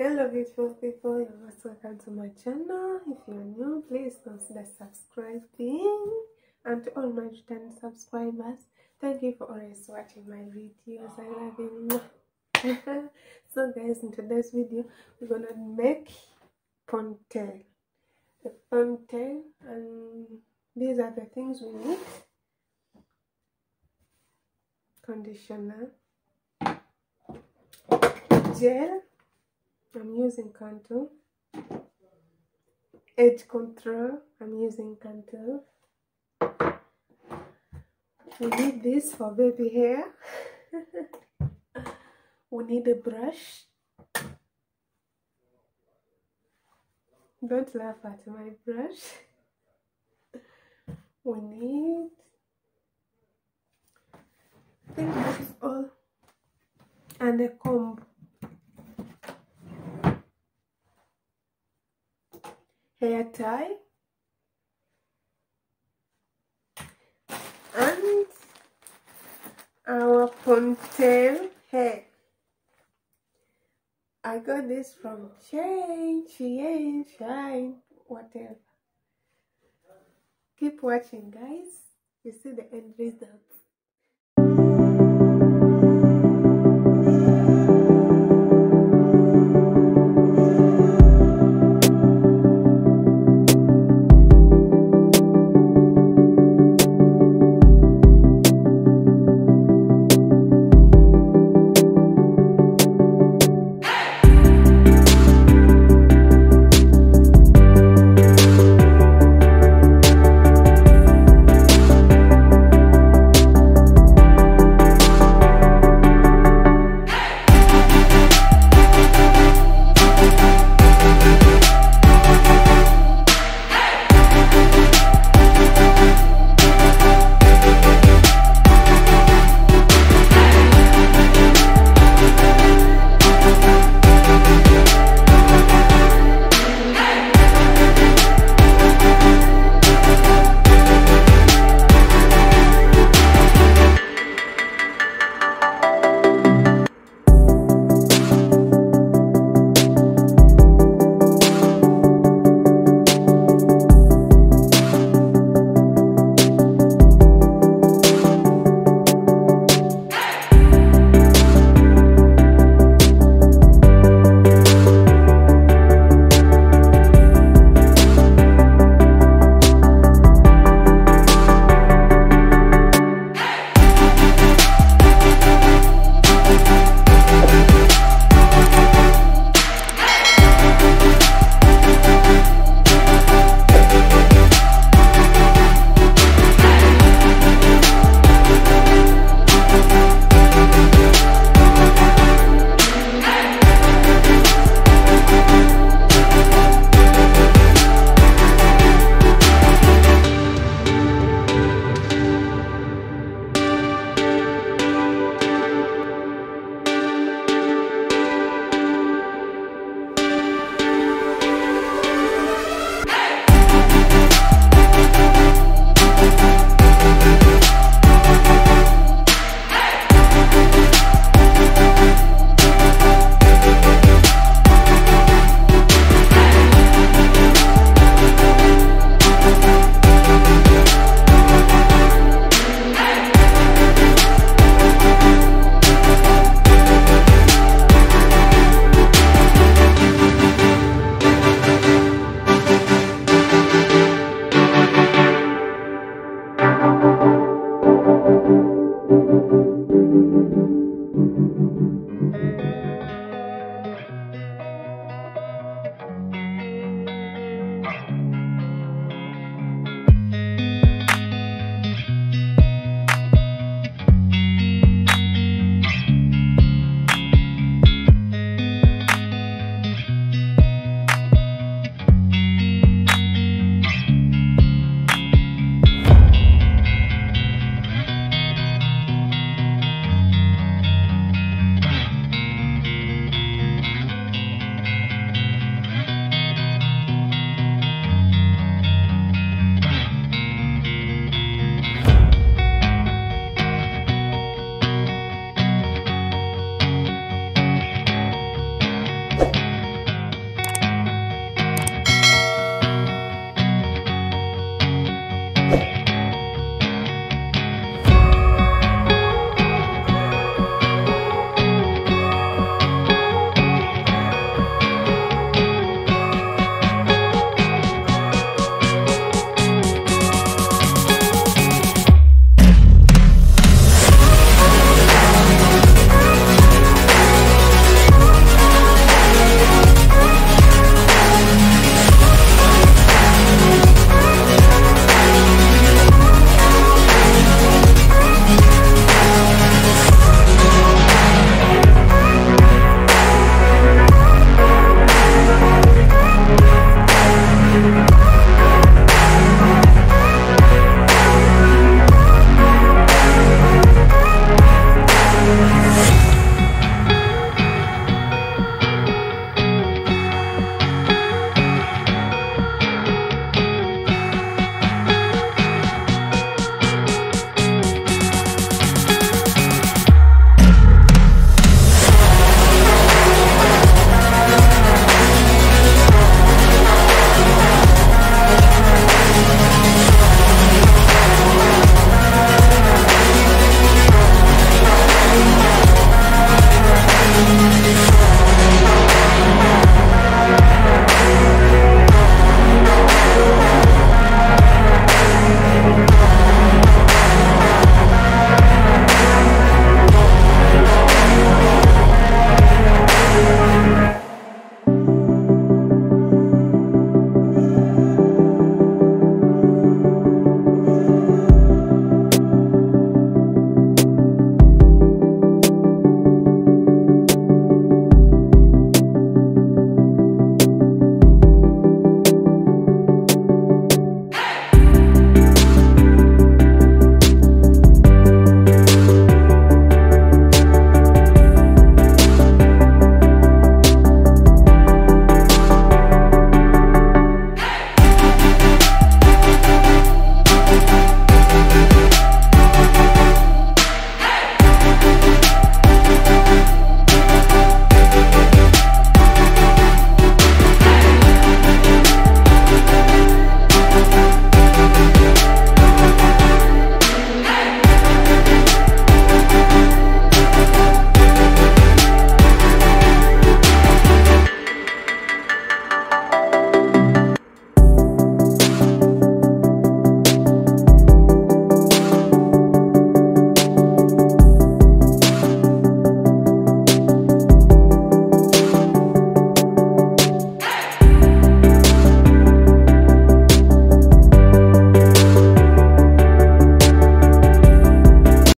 Hello beautiful people, you're most welcome to my channel. If you're new, please consider subscribing, and to all my return subscribers, thank you for always watching my videos. I love you. So guys, in today's video we're gonna make ponytail, the ponytail, and these are the things we need: conditioner, gel, I'm using Cantu, edge control, I'm using Cantu. We need this for baby hair. We need a brush. Don't laugh at my brush. We need, I think that's all, and a comb. Hair tie and our ponytail hair. I got this from Shein, whatever. Keep watching guys, you see the end results.